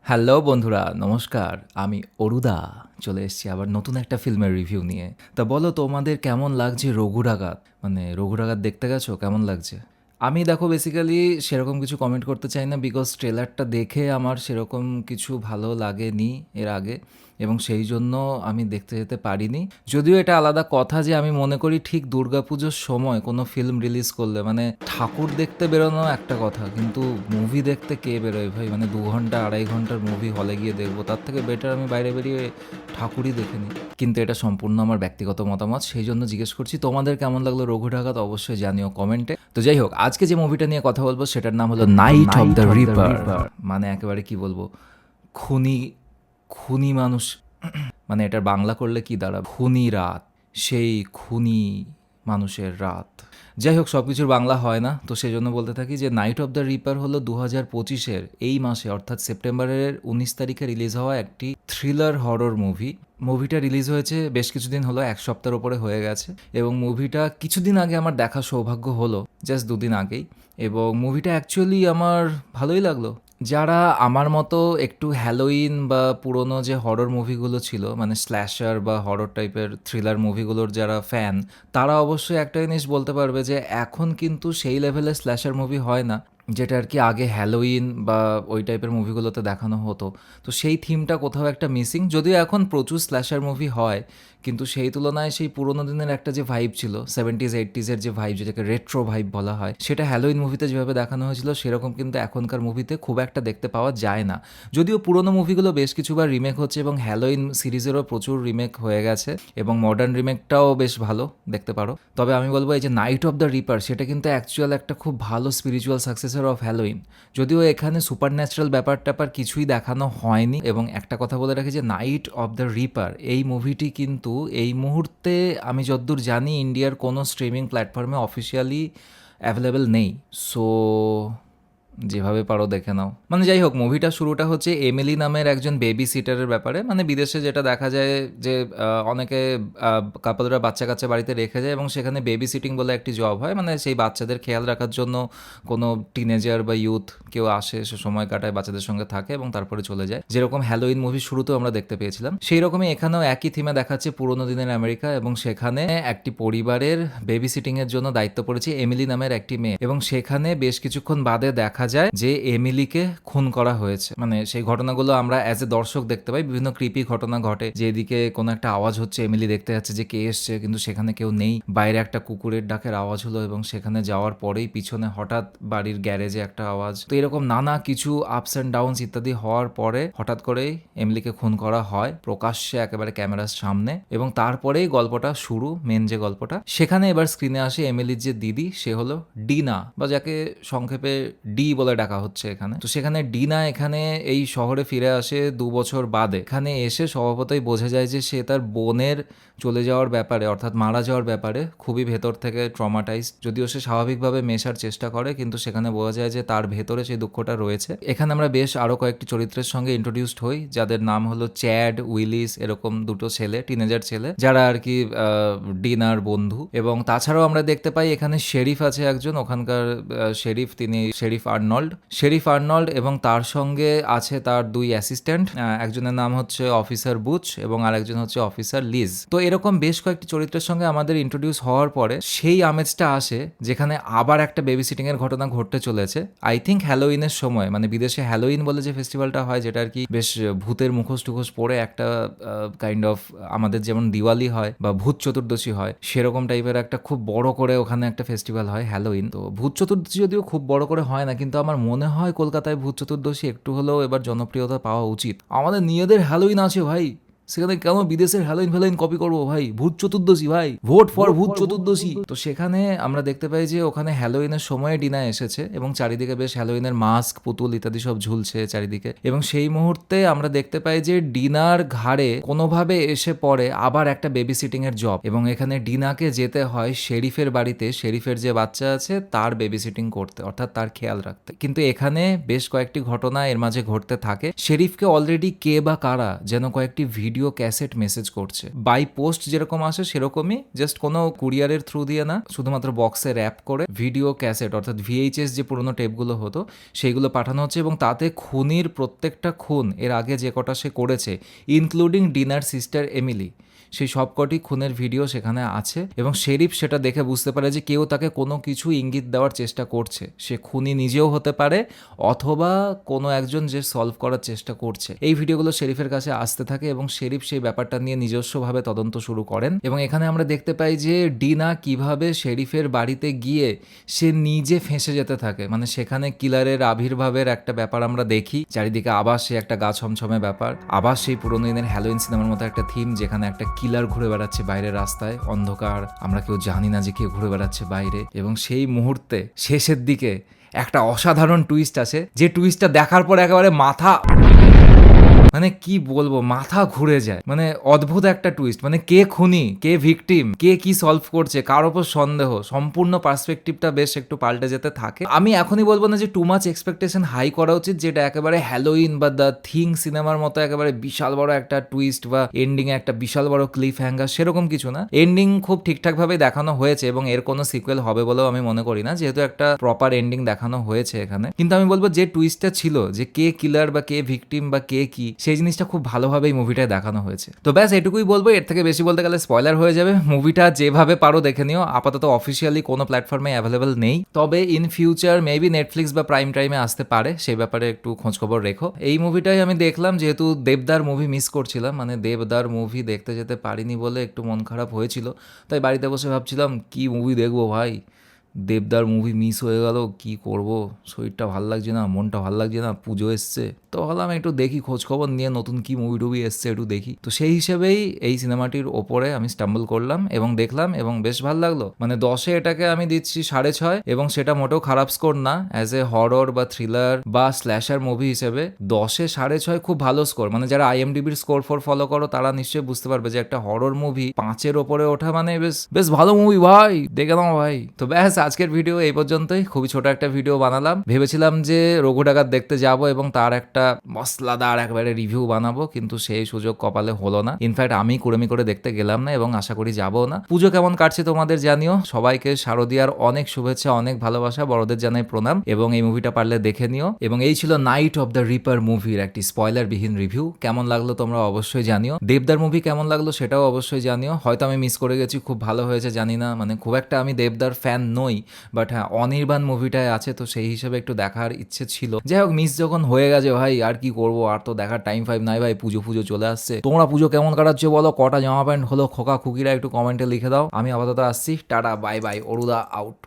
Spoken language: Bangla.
হ্যালো বন্ধুরা, নমস্কার। আমি অরুদা চলে এসেছি আবার নতুন একটা ফিল্মের রিভিউ নিয়ে। তা বলো তোমাদের কেমন লাগছে রঘুরাগাত? মানে রঘুরাগাত দেখতে গেছো? কেমন লাগছে? আমি দেখো বেসিক্যালি সেরকম কিছু কমেন্ট করতে চাই না, বিকজ ট্রেলারটা দেখে আমার সেরকম কিছু ভালো লাগেনি এর আগে, এবং সেই জন্য আমি দেখতে যেতে পারিনি। যদিও এটা আলাদা কথা যে আমি মনে করি ঠিক দুর্গাপুজোর সময় কোনো ফিল্ম রিলিজ করলে, মানে ঠাকুর দেখতে বেরোনো একটা কথা, কিন্তু মুভি দেখতে কে বেরোয় ভাই? মানে 2 ঘন্টা 2.5 ঘন্টার মুভি হলে গিয়ে দেখবো, তার থেকে বেটার আমি বাইরে বেরিয়ে ঠাকুরই দেখে নিই। কিন্তু এটা সম্পূর্ণ আমার ব্যক্তিগত মতামত, সেই জন্য জিজ্ঞেস করছি তোমাদের কেমন লাগলো রঘুঢাকাত, অবশ্যই জানিও কমেন্টে। তো যাই হোক, আজকে যে মুভিটা নিয়ে কথা বলবো সেটার নাম হলো নাইট অফ দ্য রিপার। মানে একেবারে কি বলবো, খুনি খুনি মানুষ, মানে এটার বাংলা করলে কি দাঁড়াবে, খুনি রাত, সেই খুনি মানুষের রাত। যাই হোক, সব কিছুর বাংলা হয় না, তো সেই জন্য বলতে থাকি যে নাইট অফ দ্য রিপার হলো 2025-এর এই মাসে, অর্থাৎ সেপ্টেম্বরের 19 তারিখে রিলিজ হওয়া একটি থ্রিলার হরর মুভি। মুভিটা রিলিজ হয়েছে বেশ কিছুদিন হলো, 1 সপ্তাহের ওপরে হয়ে গেছে, এবং মুভিটা কিছুদিন আগে আমার দেখার সৌভাগ্য হলো, জাস্ট 2 দিন আগেই। এবং মুভিটা অ্যাকচুয়ালি আমার ভালোই লাগলো। যারা আমার মতো একটু হ্যালোইন বা পুরনো যে হরর মুভিগুলো ছিল, মানে স্ল্যাশার বা হরর টাইপের থ্রিলার মুভিগুলোর যারা ফ্যান, তারা অবশ্যই একটা জিনিস বলতে পারবে যে এখন কিন্তু সেই লেভেলের স্ল্যাশার মুভি হয় না যেটা আর কি আগে হ্যালোইন বা ওই টাইপের মুভিগুলোতে দেখানো হতো। তো সেই থিমটা কোথাও একটা মিসিং, যদিও এখন প্রচুর স্ল্যাশার মুভি হয়, কিন্তু সেই তুলনায় সেই পুরোনো দিনের একটা যে ভাইব ছিল, 70s 80s-এর যে ভাইব, যেটাকে রেট্রো ভাইব বলা হয়, সেটা হ্যালোইন মুভিতে যেভাবে দেখানো হয়েছিল সেরকম কিন্তু এখনকার মুভিতে খুব একটা দেখতে পাওয়া যায় না। যদিও পুরোনো মুভিগুলো বেশ কিছুবার রিমেক হচ্ছে, এবং হ্যালোইন সিরিজেরও প্রচুর রিমেক হয়ে গেছে, এবং মডার্ন রিমেকটাও বেশ ভালো দেখতে পারো। তবে আমি বলবো এই যে নাইট অফ দ্য রিপার, সেটা কিন্তু অ্যাকচুয়াল একটা খুব ভালো স্পিরিচুয়াল সাকসেসর অফ হ্যালোইন। যদিও এখানে সুপার ন্যাচারাল ব্যাপার ট্যাপার কিছুই দেখানো হয়নি। এবং একটা কথা বলে রাখি যে নাইট অফ দ্য রিপার এই মুভিটি কিন্তু এই মুহূর্তে আমি যতদূর জানি ইন্ডিয়ার কোনো স্ট্রিমিং প্ল্যাটফর্মে অফিসিয়ালি অ্যাভেলেবেল নেই। সো যেভাবে পারো দেখে নাও। মানে যাই হোক, মুভিটা শুরুটা হচ্ছে এমিলি নামের একজন বেবি সিটারের ব্যাপারে। মানে বিদেশে যেটা দেখা যায় যে অনেকে কাপলরা বাচ্চা কাচ্চা বাড়িতে রেখে যায়, এবং সেখানে বেবি সিটিং বলে একটি জব হয়, মানে সেই বাচ্চাদের খেয়াল রাখার জন্য কোনো টিনেজার বা ইউথ কেউ আসে, সে সময় কাটায়, বাচ্চাদের সঙ্গে থাকে এবং তারপরে চলে যায়, যেরকম হ্যালোইন মুভি শুরুতেও আমরা দেখতে পেয়েছিলাম। সেই রকমই এখানেও একই থিমে দেখাচ্ছে পুরোনো দিনের আমেরিকা, এবং সেখানে একটি পরিবারের বেবি সিটিং এর জন্য দায়িত্ব পড়েছে এমিলি নামের একটি মেয়ে, এবং সেখানে বেশ কিছুক্ষণ বাদে দেখা যায় যে এমিলিকে খুন করা হয়েছে। মানে সেই ঘটনাগুলো আমরা অ্যাজ এ দর্শক দেখতে পাই, বিভিন্ন ক্রিপি ঘটনা ঘটে, যে এদিকে কোনো একটা আওয়াজ হচ্ছে, এমিলি দেখতে যাচ্ছে যে কে এসছে, কিন্তু সেখানে কেউ নেই, বাইরে একটা কুকুরের ডাকের আওয়াজ হলো, এবং সেখানে যাওয়ার পরেই পিছনে হঠাৎ বাড়ির গ্যারেজে একটা আওয়াজ। তো এরকম নানা কিছু আপস অ্যান্ড ডাউনস ইত্যাদি হওয়ার পরে হঠাৎ করেই এমিলিকে খুন করা হয় প্রকাশ্যে, একেবারে ক্যামেরার সামনে, এবং তারপরেই গল্পটা শুরু, মেন যে গল্পটা। সেখানে এবার স্ক্রিনে আসে এমিলির যে দিদি, সে হলো ডিনা, বা যাকে সংক্ষেপে ডি বলে ডাকা হচ্ছে এখানে। তো সেখানে ডিনা এখানে এই শহরে ফিরে আসে 2 বছর বাদে। এখানে এসে স্বভাবতই বোঝা যায় যে সে তার বোনের চলে যাওয়ার ব্যাপারে, অর্থাৎ মারা যাওয়ার ব্যাপারে খুবই ভেতর থেকে ট্রমাটাইজ। যদিও সে স্বাভাবিকভাবে মেশার চেষ্টা করে, কিন্তু সেখানে বোঝা যায় যে তার ভেতরে সেই দুঃখটা রয়েছে। এখানে আমরা বেশ আরো কয়েকটি চরিত্রের সঙ্গে ইন্ট্রোডিউসড হই, যাদের নাম হলো চ্যাড, উইলিস, এরকম দুটো ছেলে, টিনেজার ছেলে, যারা আর কি ডিনার বন্ধু। এবং তাছাড়াও আমরা দেখতে পাই এখানে শেরিফ আছে একজন, ওখানকার শেরিফ, তিনি শেরিফ আর্নল্ড, এবং তার সঙ্গে আছে তার 2 অ্যাসিস্ট্যান্ট, একজনের নাম হচ্ছে অফিসার বুচ এবং আরেকজন হচ্ছে অফিসার লিজ। তো এরকম বেশ কয়েকটি চরিত্রের সঙ্গে আমাদের ইন্ট্রোডিউস হওয়ার পরে সেই আমেজটা আসে যেখানে আবার একটা বেবি সিটিং এর ঘটনা ঘটতে চলেছে। আই থিঙ্ক হ্যালোইনের সময়, মানে বিদেশে হ্যালোইন বলে যে ফেস্টিভ্যালটা হয়, যেটা আর কি বেশ ভূতের মুখোশ টুখোশ পরে একটা কাইন্ড অফ আমাদের যেমন দিওয়ালি হয় বা ভূত চতুর্দশী হয়, সেরকম টাইপের একটা খুব বড় করে ওখানে একটা ফেস্টিভ্যাল হয় হ্যালোইন। তো ভূত চতুর্দশী যদিও খুব বড় করে হয় না, কিন্তু আমার মনে হয় কলকাতায় ভূত চতুর্দশী একটু হলেও এবার জনপ্রিয়তা পাওয়া উচিত। আমাদের নিজেদের হ্যালোইন আছে ভাই, সেখানে কেন বিদেশের হ্যালোইন কপি করবো ভাই? ভূত চতুর্দশী ভাই, ভোট ফর ভূত চতুর্দশী। তো সেখানে আমরা দেখতে পাই যে ওখানে হ্যালোইনের সময় ডিনা এসেছে, এবং চারিদিকে বেশ হ্যালোইনের মাস্ক, পুতুল ইত্যাদি সব ঝুলছে চারিদিকে, এবং সেই মুহূর্তে আমরা দেখতে পাই যে ডিনার ঘাড়ে কোনোভাবে এসে পড়ে আবার একটা বেবি সিটিং এর জব, এবং এখানে ডিনাকে যেতে হয় শেরিফের বাড়িতে, শেরিফের যে বাচ্চা আছে তার বেবি সিটিং করতে, অর্থাৎ তার খেয়াল রাখতে। কিন্তু এখানে বেশ কয়েকটি ঘটনা এর মাঝে ঘটতে থাকে। শেরিফকে অলরেডি কে বা কারা যেন কয়েকটি ভিডিও ভিডিও ক্যাসেট মেসেজ করছে, বাই পোস্ট যেরকম আসে সেরকমই, জাস্ট কোনো কুরিয়ারের থ্রু দিয়ে না, শুধুমাত্র বক্সে র্যাপ করে ভিডিও ক্যাসেট অর্থাৎ VHS যে পুরোনো টেপগুলো হতো সেইগুলো পাঠানো হচ্ছে। এবং তাতে খুনির প্রত্যেকটা খুন এর আগে যে কটা সে করেছে, ইনক্লুডিং ডিনার সিস্টার এমিলি, সেই সবকটি খুনের ভিডিও সেখানে আছে। এবং শেরিফ সেটা দেখে বুঝতে পারে যে কেউ তাকে কোনো কিছু ইঙ্গিত দেওয়ার চেষ্টা করছে, সে খুনি নিজেও হতে পারে অথবা কোনো একজন যে সলভ করার চেষ্টা করছে। এই ভিডিওগুলো শেরিফের কাছে আসতে থাকে এবং শেরিফ সেই ব্যাপারটা নিয়ে নিজস্বভাবে তদন্ত শুরু করেন। এবং এখানে আমরা দেখতে পাই যে ডিনা কিভাবে শেরিফের বাড়িতে গিয়ে সে নিজে ফেঁসে যেতে থাকে, মানে সেখানে কিলারের আবির্ভাবের একটা ব্যাপার আমরা দেখি, চারিদিকে আবার সে একটা গা ছমছমে ব্যাপার, আবার সেই পুরোনো দিনের হ্যালোইন সিনেমার মতো একটা থিম, যেখানে একটা কিলার ঘুরে বেড়াচ্ছে বাইরে রাস্তায়, অন্ধকার, আমরা কেউ জানি না যে কেউ ঘুরে বেড়াচ্ছে বাইরে। এবং সেই মুহূর্তে শেষের দিকে একটা অসাধারণ টুইস্ট আছে, যে টুইস্টটা দেখার পর একেবারে মানে কি বলবো, মাথা ঘুরে যায়। মানে অদ্ভুত একটা টুইস্ট, মানে কে খুনি, কে ভিকটিম, কে কি সলভ করছে, কার ওপর সন্দেহ, সম্পূর্ণ পার্সপেক্টিভটা বেশ একটু পাল্টে যেতে থাকে। আমি এখনই বলবো না যে টু মাচ এক্সপেকটেশন হাই করা উচিত, যেটা একেবারে হ্যালোইন বা দ্য থিং সিনেমার মতো একেবারে বিশাল বড় একটা টুইস্ট বা এন্ডিং এ একটা বিশাল বড় ক্লিফ হ্যাঙ্গার, সেরকম কিছু না। এন্ডিং খুব ঠিকঠাক ভাবে দেখানো হয়েছে এবং এর কোনো সিকুয়েল হবে বলেও আমি মনে করি না, যেহেতু একটা প্রপার এন্ডিং দেখানো হয়েছে এখানে। কিন্তু আমি বলবো যে টুইস্টটা ছিল, যে কে কিলার বা কে ভিকটিম বা কে কি, সেই জিনিসটা খুব ভালোভাবে এই মুভিটায় দেখানো হয়েছে। তো ব্যাস এটুকুই বলবো, এর থেকে বেশি বলতে গেলে স্পয়লার হয়ে যাবে। মুভিটা যেভাবে পারো দেখে নিও, আপাতত অফিসিয়ালি কোনো প্ল্যাটফর্মে অ্যাভেলেবল নেই, তবে ইন ফিউচার মেবি নেটফ্লিক্স বা প্রাইম টাইমে আসতে পারে, সেই ব্যাপারে একটু খোঁজখবর রেখো। এই মুভিটাই আমি দেখলাম, যেহেতু দেবদার মুভি মিস করছিলাম, মানে দেবদার মুভি দেখতে যেতে পারিনি বলে একটু মন খারাপ হয়েছিল, তাই বাড়িতে বসে ভাবছিলাম কি মুভি দেখবো ভাই, দেবদার মুভি মিস হয়ে গেল, কি করব, শরীরটা ভাল লাগছে না, মনটা ভাল লাগছে না, পুজো এসছে, তো ভাবলাম একটু দেখি খোঁজখবর নিয়ে নতুন কি মুভি টুভি এসছে একটু দেখি। তো সেই হিসেবেই এই সিনেমাটির ওপরে আমি স্টাম্বল করলাম এবং দেখলাম এবং বেশ ভালো লাগলো। মানে 10-এ এটাকে আমি দিচ্ছি 6.5, এবং সেটা মোটেও খারাপ স্কোর না। অ্যাজ এ হরর বা থ্রিলার বা স্ল্যাশার মুভি হিসেবে 10-এ 6.5 খুব ভালো স্কোর। মানে যারা IMDb'র স্কোর ফলো করো তারা নিশ্চয়ই বুঝতে পারবে যে একটা হরর মুভি 5-এর ওপরে ওঠা মানে বেশ বেশ ভালো মুভি ভাই, দেখে নাও ভাই। তো ব্যাস আজকের ভিডিও এই পর্যন্তই, খুবই ছোট একটা ভিডিও বানালাম। ভেবেছিলাম যে রঘু ডাকাত দেখতে যাব এবং তার একটা মশলাদার একবারে রিভিউ বানাবো, কিন্তু সেই সুযোগ কপালে হলো না। ইনফ্যাক্ট আমি কুড়েমি করে দেখতে গেলাম না এবং আশা করি যাবো না। পুজো কেমন কাটছে তোমাদের জানিও। সবাইকে শারদিয়ার অনেক শুভেচ্ছা, অনেক ভালোবাসা, বড়দের জানাই প্রণাম, এবং এই মুভিটা পারলে দেখে নিও। এবং এই ছিল নাইট অফ দ্য রিপার মুভির একটি স্পয়লার বিহীন রিভিউ। কেমন লাগলো তোমরা অবশ্যই জানিও। দেবদার মুভি কেমন লাগলো সেটাও অবশ্যই জানিও। হয়তো আমি মিস করে গেছি, খুব ভালো হয়েছে জানি না, মানে খুব একটা আমি দেবদার ফ্যান নই, বাট হ্যাঁ অনির্বাণ মুভিটায় আছে, তো সেই হিসেবে একটু দেখার ইচ্ছে ছিল। যাই হোক, মিস যখন হয়ে গেছে ভাই, আর কি করবো, আর তো দেখার টাইম নাই ভাই, পুজো চলে আসছে। তোমরা পুজো কেমন কাটাচ্ছ বলো, কটা জামা প্যান্ট হলো খোকা খুকিরা একটু কমেন্টে লিখে দাও। আমি আপাতত আসছি, টাটা বাই বাই, অরুদা আউট।